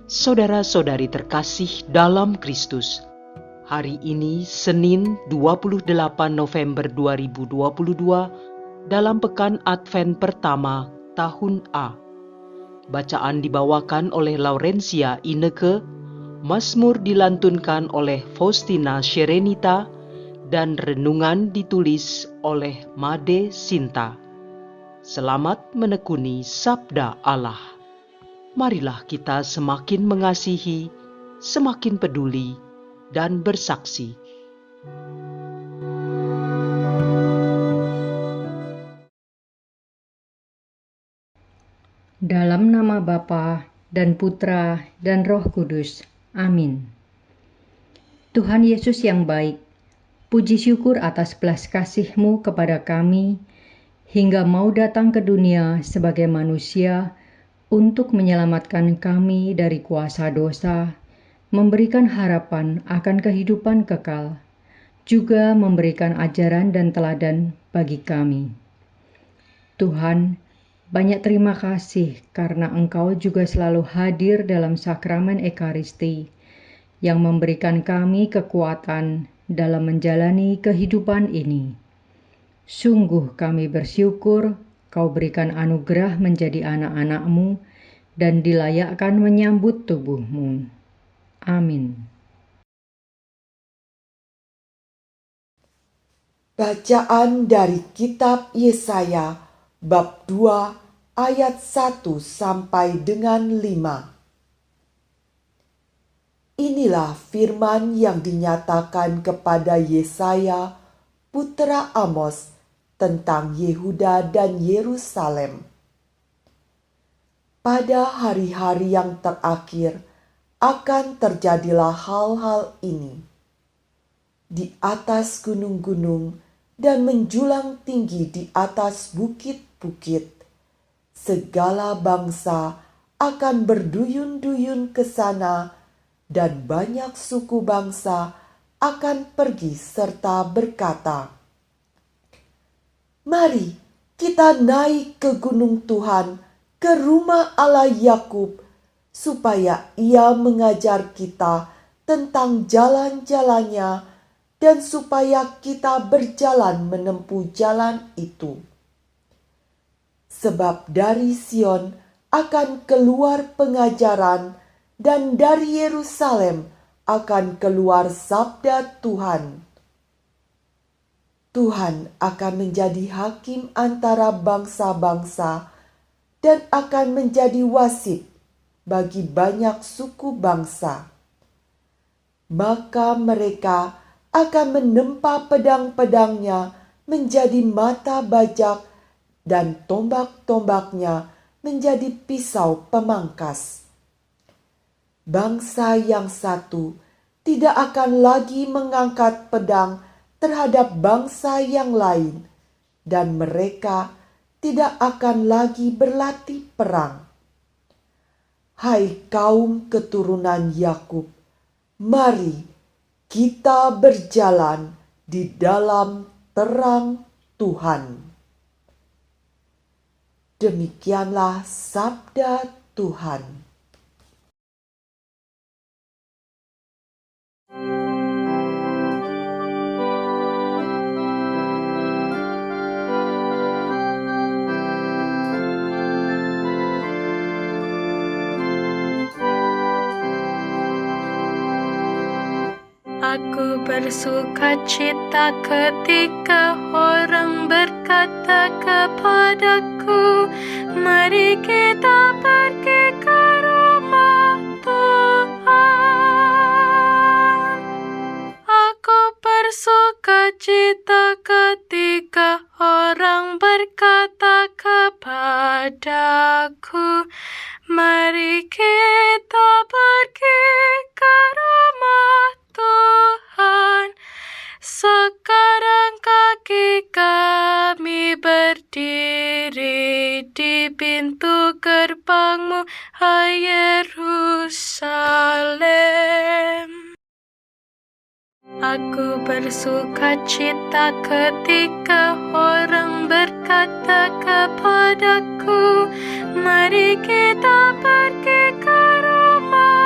Saudara-saudari terkasih dalam Kristus, hari ini Senin 28 November 2022 dalam pekan Advent pertama tahun A. Bacaan dibawakan oleh Laurencia Ineke, Mazmur dilantunkan oleh Faustina Sherenita, dan renungan ditulis oleh Made Sinta. Selamat menekuni Sabda Allah. Marilah kita semakin mengasihi, semakin peduli, dan bersaksi. Dalam nama Bapa dan Putra dan Roh Kudus. Amin. Tuhan Yesus yang baik, puji syukur atas belas kasih-Mu kepada kami, hingga mau datang ke dunia sebagai manusia untuk menyelamatkan kami dari kuasa dosa, memberikan harapan akan kehidupan kekal, juga memberikan ajaran dan teladan bagi kami. Tuhan, banyak terima kasih karena Engkau juga selalu hadir dalam sakramen Ekaristi yang memberikan kami kekuatan dalam menjalani kehidupan ini. Sungguh kami bersyukur Kau berikan anugerah menjadi anak-anak-Mu dan dilayakkan menyambut tubuh-Mu. Amin. Bacaan dari kitab Yesaya bab 2 ayat 1 sampai dengan 5. Inilah firman yang dinyatakan kepada Yesaya putra Amos tentang Yehuda dan Yerusalem. Pada hari-hari yang terakhir akan terjadilah hal-hal ini. Di atas gunung-gunung dan menjulang tinggi di atas bukit-bukit, segala bangsa akan berduyun-duyun ke sana, dan banyak suku bangsa akan pergi serta berkata, "Mari kita naik ke gunung Tuhan, ke rumah Allah Yakub, supaya Ia mengajar kita tentang jalan-jalannya, dan supaya kita berjalan menempuh jalan itu. Sebab dari Sion akan keluar pengajaran, dan dari Yerusalem akan keluar sabda Tuhan. Tuhan akan menjadi hakim antara bangsa-bangsa dan akan menjadi wasit bagi banyak suku bangsa. Maka mereka akan menempa pedang-pedangnya menjadi mata bajak dan tombak-tombaknya menjadi pisau pemangkas. Bangsa yang satu tidak akan lagi mengangkat pedang terhadap bangsa yang lain, dan mereka tidak akan lagi berlatih perang. Hai kaum keturunan Yakub, mari kita berjalan di dalam terang Tuhan." Demikianlah sabda Tuhan. Aku bersuka cita ketika orang berkata kepadaku, "Mari kita pergi ke rumah Tuhan." Aku bersuka cita ketika orang berkata kepadaku, "Mari kita pergi ke rumah Tuhan." Sekarang kaki kami berdiri di pintu gerbang-Mu, hai Yerusalem. Aku bersuka cita ketika orang berkata kepadaku, "Mari kita pergi ke rumah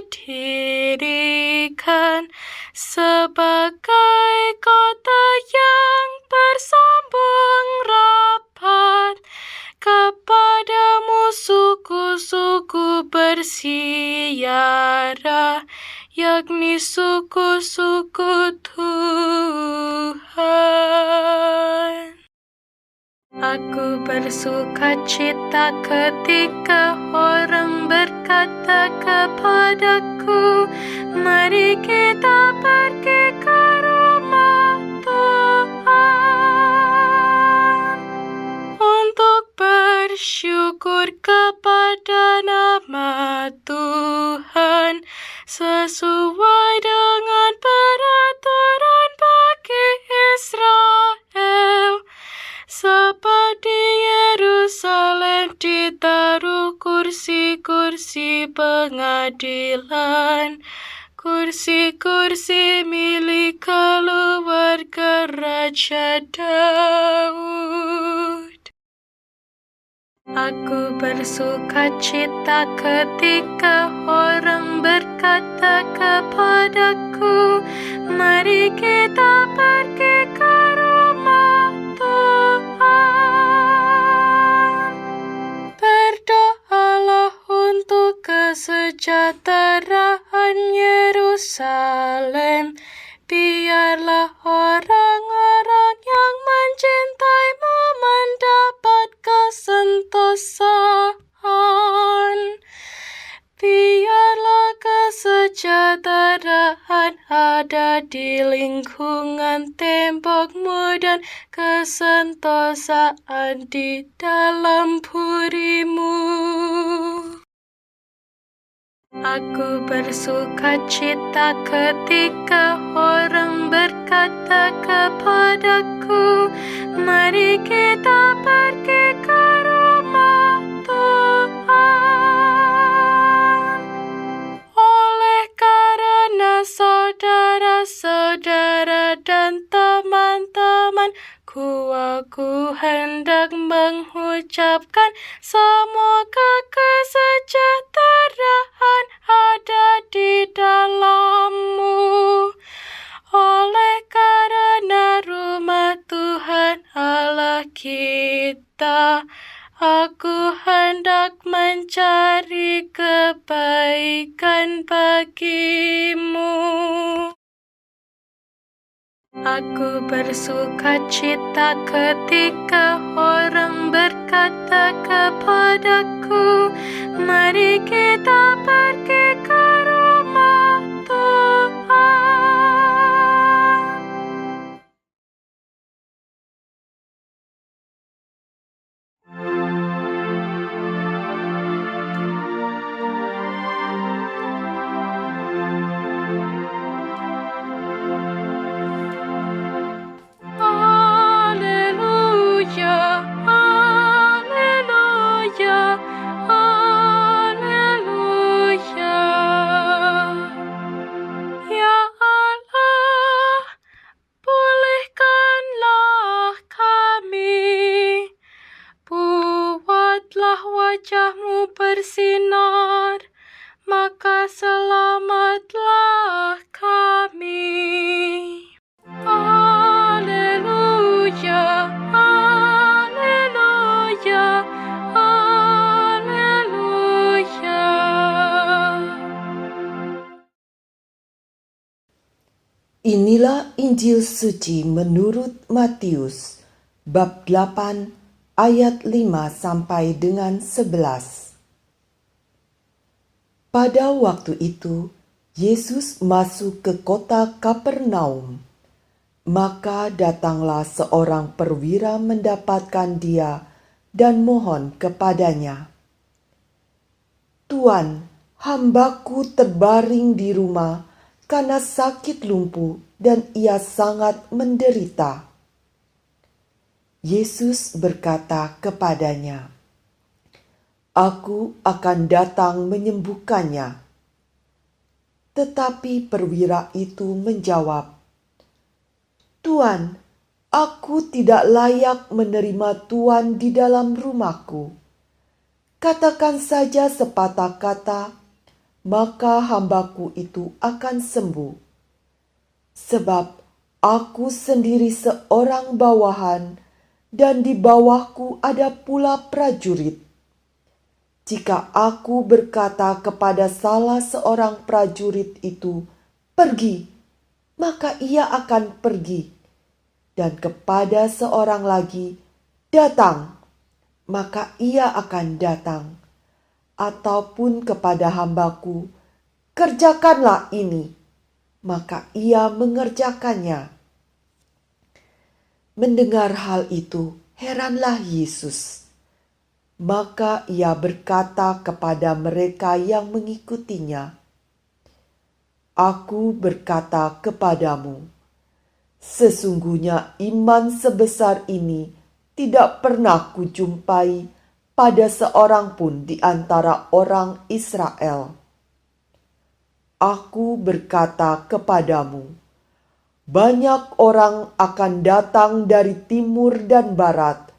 didirikan sebagai kota yang bersambung rapat. Kepadamu suku-suku bersiara, yakni suku-suku Tuhan. Aku bersukacita ketika orang berkata kepadaku, mari kita pergi ke rumah Tuhan untuk bersyukur kepada nama Tuhan sesuai dengan peraturan bagi Israel. Seperti Yerusalem ditaruh kursi-kursi pengadilan, kursi-kursi milik keluarga Raja Daud. Aku bersukacita ketika orang berkata kepadaku, mari kita pergi ke rumah Tuhan. Berdoalah untuk kesejahteraan Yerusalem. Biarlah orang-orang yang mencintaimu mendapat kesentosaan. Biarlah kesejahteraan ada di lingkungan tembokmu dan kesentosaan di dalam purimu. Aku bersukacita ketika orang berkata kepadaku, mari kita pergi ke rumah Tuhan. Oleh karena saudara-saudara dan teman-temanku, aku hendak mengucapkan semoga kesejahteraan ada di dalammu. Oleh karena rumah Tuhan Allah kita, aku hendak mencari kebaikan bagimu. Aku bersukacita ketika orang berkata kepadaku, mari kita pergi ke rumah Tuhan. Wajahmu bersinar, maka selamatlah kami. Haleluya, haleluya, haleluya. Inilah Injil suci menurut Matius, bab 8, ayat 5 sampai dengan 11. Pada waktu itu, Yesus masuk ke kota Kapernaum. Maka datanglah seorang perwira mendapatkan dia dan mohon kepadanya, "Tuan, hambaku terbaring di rumah karena sakit lumpuh dan ia sangat menderita." Yesus berkata kepadanya, "Aku akan datang menyembuhkannya." Tetapi perwira itu menjawab, "Tuan, aku tidak layak menerima Tuan di dalam rumahku. Katakan saja sepatah kata, maka hambaku itu akan sembuh. Sebab aku sendiri seorang bawahan, dan di bawahku ada pula prajurit. Jika aku berkata kepada salah seorang prajurit itu, "Pergi," maka ia akan pergi. Dan kepada seorang lagi, "Datang," maka ia akan datang. Ataupun kepada hambaku, "Kerjakanlah ini," maka ia mengerjakannya. Mendengar hal itu, heranlah Yesus. Maka ia berkata kepada mereka yang mengikutinya, "Aku berkata kepadamu, sesungguhnya iman sebesar ini tidak pernah kujumpai pada seorang pun di antara orang Israel. Aku berkata kepadamu, banyak orang akan datang dari timur dan barat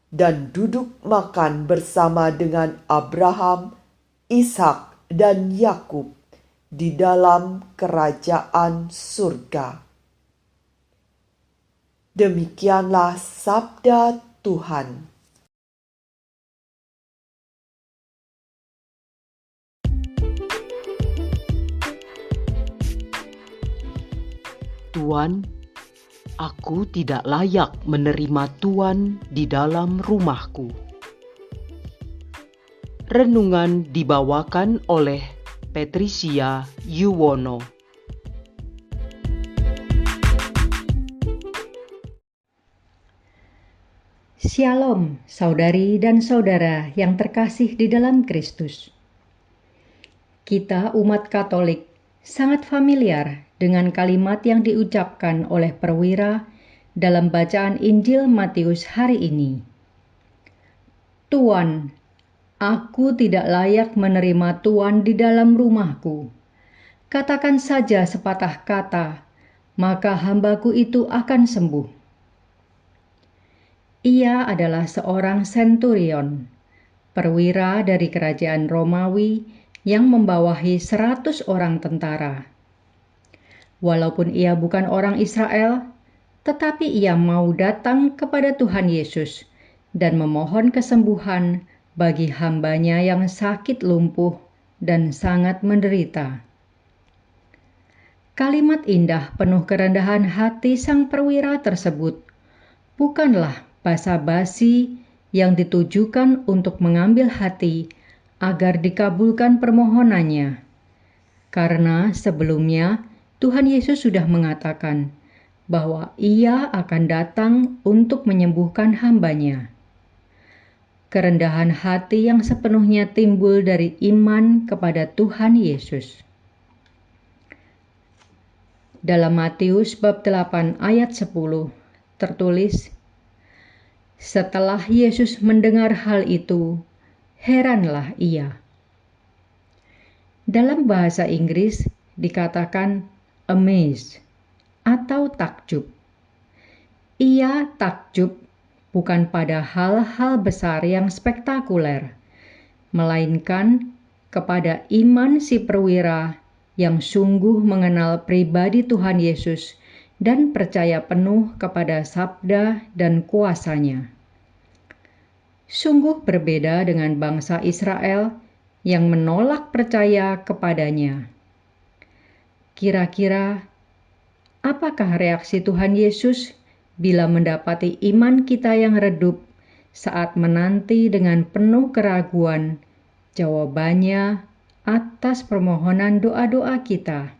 dan duduk makan bersama dengan Abraham, Ishak, dan Yakub di dalam kerajaan surga." Demikianlah sabda Tuhan. Tuan, aku tidak layak menerima Tuan di dalam rumahku. Renungan dibawakan oleh Patricia Yuwono. Shalom, saudari dan saudara yang terkasih di dalam Kristus. Kita umat Katolik sangat familiar dengan kalimat yang diucapkan oleh perwira dalam bacaan Injil Matius hari ini. "Tuan, aku tidak layak menerima Tuan di dalam rumahku. Katakan saja sepatah kata, maka hambaku itu akan sembuh." Ia adalah seorang senturion, perwira dari kerajaan Romawi yang membawahi 100 orang tentara. Walaupun ia bukan orang Israel, tetapi ia mau datang kepada Tuhan Yesus dan memohon kesembuhan bagi hambanya yang sakit lumpuh dan sangat menderita. Kalimat indah penuh kerendahan hati sang perwira tersebut bukanlah basa-basi yang ditujukan untuk mengambil hati agar dikabulkan permohonannya. Karena sebelumnya Tuhan Yesus sudah mengatakan bahwa Ia akan datang untuk menyembuhkan hambanya. Kerendahan hati yang sepenuhnya timbul dari iman kepada Tuhan Yesus. Dalam Matius bab 8 ayat 10 tertulis, "Setelah Yesus mendengar hal itu, heranlah ia." Dalam bahasa Inggris dikatakan amazed atau takjub. Ia takjub bukan pada hal-hal besar yang spektakuler, melainkan kepada iman si perwira yang sungguh mengenal pribadi Tuhan Yesus dan percaya penuh kepada sabda dan kuasa-Nya. Sungguh berbeda dengan bangsa Israel yang menolak percaya kepadanya. Kira-kira apakah reaksi Tuhan Yesus bila mendapati iman kita yang redup saat menanti dengan penuh keraguan jawabannya atas permohonan doa-doa kita?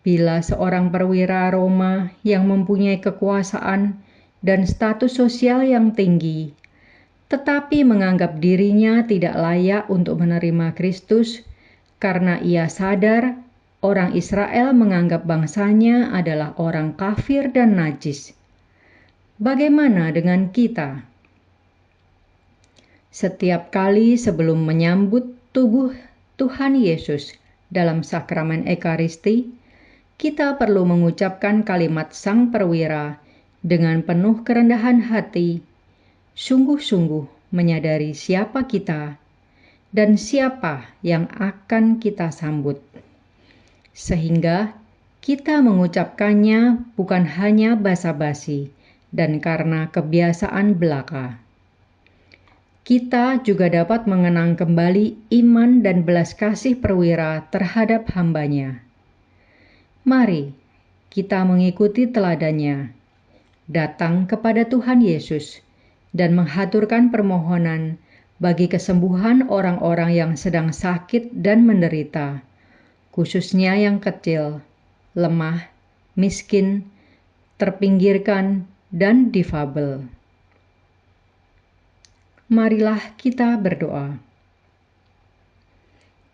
Bila seorang perwira Roma yang mempunyai kekuasaan dan status sosial yang tinggi, tetapi menganggap dirinya tidak layak untuk menerima Kristus karena ia sadar orang Israel menganggap bangsanya adalah orang kafir dan najis. Bagaimana dengan kita? Setiap kali sebelum menyambut tubuh Tuhan Yesus dalam sakramen Ekaristi, kita perlu mengucapkan kalimat sang perwira dengan penuh kerendahan hati, sungguh-sungguh menyadari siapa kita, dan siapa yang akan kita sambut. Sehingga kita mengucapkannya bukan hanya basa-basi dan karena kebiasaan belaka. Kita juga dapat mengenang kembali iman dan belas kasih perwira terhadap hamba-Nya. Mari kita mengikuti teladannya, datang kepada Tuhan Yesus, dan menghaturkan permohonan bagi kesembuhan orang-orang yang sedang sakit dan menderita, khususnya yang kecil, lemah, miskin, terpinggirkan, dan difabel. Marilah kita berdoa.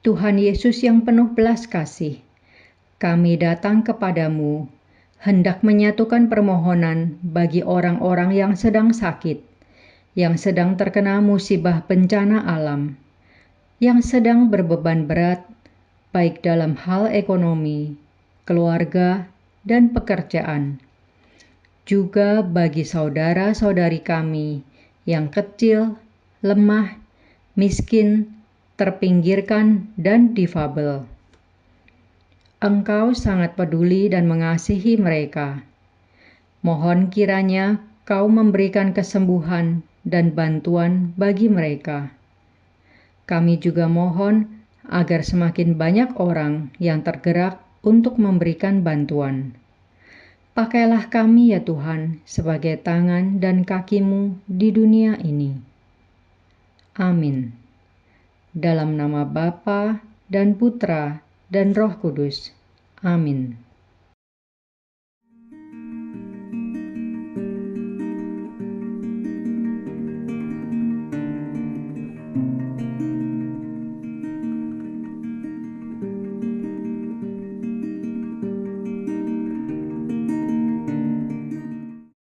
Tuhan Yesus yang penuh belas kasih, kami datang kepadamu, hendak menyatukan permohonan bagi orang-orang yang sedang sakit, yang sedang terkena musibah bencana alam, yang sedang berbeban berat, baik dalam hal ekonomi, keluarga, dan pekerjaan. Juga bagi saudara-saudari kami yang kecil, lemah, miskin, terpinggirkan, dan difabel. Engkau sangat peduli dan mengasihi mereka. Mohon kiranya Kau memberikan kesembuhan dan bantuan bagi mereka. Kami juga mohon agar semakin banyak orang yang tergerak untuk memberikan bantuan. Pakailah kami ya Tuhan sebagai tangan dan kaki-Mu di dunia ini. Amin. Dalam nama Bapa dan Putra dan Roh Kudus. Amin.